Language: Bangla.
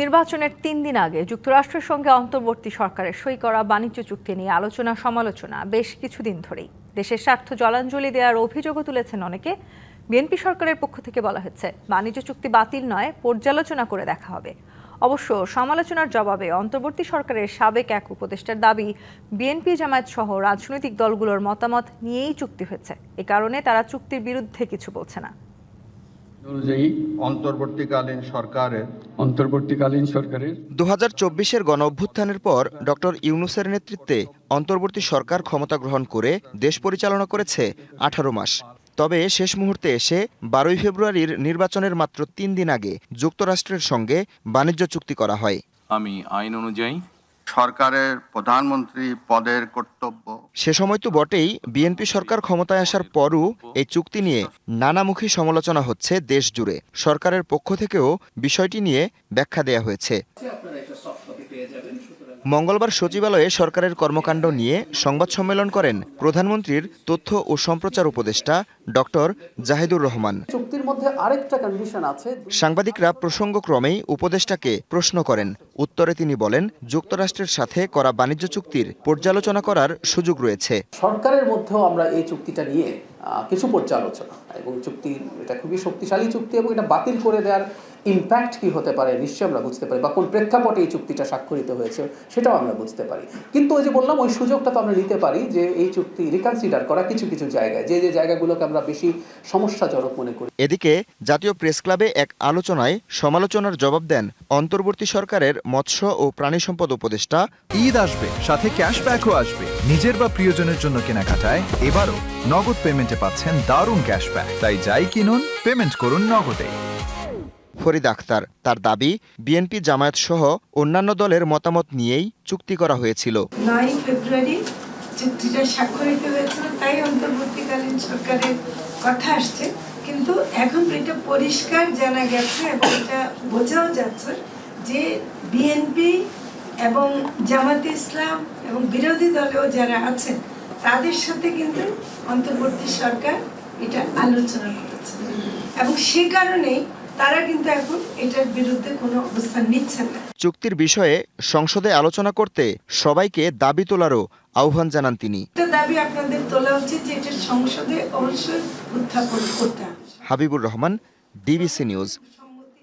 নির্বাচনের ৩ দিন আগে যুক্তরাষ্ট্রের সঙ্গে অন্তর্বর্তী সরকারের সই করা বাণিজ্য চুক্তি নিয়ে আলোচনা সমালোচনা বেশ কিছুদিন ধরেই। দেশের স্বার্থ জলাঞ্জলি দেওয়ার অভিযোগও তুলেছেন অনেকে। বিএনপি সরকারের পক্ষ থেকে বলা হচ্ছে, বাণিজ্য চুক্তি বাতিল নয়, পর্যালোচনা করে দেখা হবে। অবশ্য সমালোচনার জবাবে অন্তর্বর্তী সরকারের সাবেক এক উপদেষ্টার দাবি, বিএনপি জামায়াত সহ রাজনৈতিক দলগুলোর মতামত নিয়েই চুক্তি হয়েছে। এ কারণে তারা চুক্তির বিরুদ্ধে কিছু বলছে না। অনুযায়ী অন্তর্বর্তীকালীন সরকারের 2024-এর গণ অভ্যুত্থানের পর ডক্টর ইউনূসের নেতৃত্বে অন্তর্বর্তী সরকার ক্ষমতা গ্রহণ করে দেশ পরিচালনা করেছে 18 মাস। তবে শেষ মুহূর্তে এসে 12 ফেব্রুয়ারির নির্বাচনের মাত্র 3 দিন আগে যুক্তরাষ্ট্রের সঙ্গে বাণিজ্য চুক্তি করা হয়। আমি আইন অনুযায়ী সরকারের প্রধানমন্ত্রী পদের কর্তব্য। সে সময় তো বটেই, বিএনপি সরকার ক্ষমতায় আসার পরও এই চুক্তি নিয়ে নানামুখী সমালোচনা হচ্ছে দেশ জুড়ে। সরকারের পক্ষ থেকেও বিষয়টি নিয়ে ব্যাখ্যা দেয়া হয়েছে। মঙ্গলবার সচিবালয়ে সরকারের কর্মকাণ্ড নিয়ে সংবাদ সম্মেলন করেন প্রধানমন্ত্রীর তথ্য ও সম্প্রচার উপদেষ্টা ডক্টর জাহিদুর রহমান। চুক্তির মধ্যে আরেকটা কন্ডিশন আছে। সাংবাদিকরা প্রসঙ্গক্রমেই উপদেষ্টাকে প্রশ্ন করেন। উত্তরে তিনি বলেন, যুক্তরাষ্ট্রের সাথে করা বাণিজ্য চুক্তির পর্যালোচনা করার সুযোগ রয়েছে। সরকারের মধ্যেও আমরা এই চুক্তিটা নিয়ে কিছু পর্যালোচনা, এবং চুক্তি এটা খুবই শক্তিশালী চুক্তি, এবং এটা বাতিল করে দেওয়ার ইম্প্যাক্ট কি হতে পারে নিশ্চয়ই আমরা বুঝতে পারি, বা কোন প্রেক্ষাপটে এই চুক্তিটা স্বাক্ষরিত হয়েছে সেটাও আমরা বুঝতে পারি। কিন্তু ওই যে বললাম, ওই সুযোগটা তো আমরা নিতে পারি যে এই চুক্তি রিকনসিডার করা কিছু কিছু জায়গায়, যে জায়গাগুলোকে আমরা বেশি সমস্যাজনক মনে করি। এদিকে জাতীয় প্রেস ক্লাবে এক আলোচনায় সমালোচনার জবাব দেন অন্তর্বর্তী সরকারের মৎস্য ও প্রাণী সম্পদ উপদেষ্টা। ঈদ আসবে, সাথে ক্যাশব্যাকও আসবে। নিজের বা প্রিয়জনের জন্য কেনাকাটায় এবারও নগদ পেমেন্টে পাচ্ছেন দারুণ ক্যাশব্যাক। তাই যাই কিনুন, পেমেন্ট করুন নগদে। ফরিদ আখতার তার দাবি, বিএনপি জামায়াত সহ অন্যান্য দলের মতামত নিয়েই চুক্তি করা হয়েছিল। 9 ফেব্রুয়ারি চুক্তিটা স্বাক্ষরিত হয়েছিল, তাই অন্তর্বর্তীকালীন সরকারের কথা আসছে। কিন্তু এখন এটা পরিষ্কার জানা গেছে এবং এটা বোঝাও যাচ্ছে যে বিএনপি এবং জামাতে ইসলাম এবং বিরোধী দলেও যারা আছেন তাদের সাথে কিন্তু অন্তর্বর্তী সরকার এটা আলোচনা করেছে, এবং সে কারণেই তারা কিন্তু এখন এটার বিরুদ্ধে কোনো অবস্থান নিচ্ছে না। চুক্তির বিষয়ে সংসদে আলোচনা করতে সবাইকে দাবি তোলারও আহ্বান জানান তিনি। এটা দাবি আপনাদের তোলা উচিত যে এটা সংসদে অবশ্যই উত্থাপন করতে হবে। Habibur Rahman, DBC news.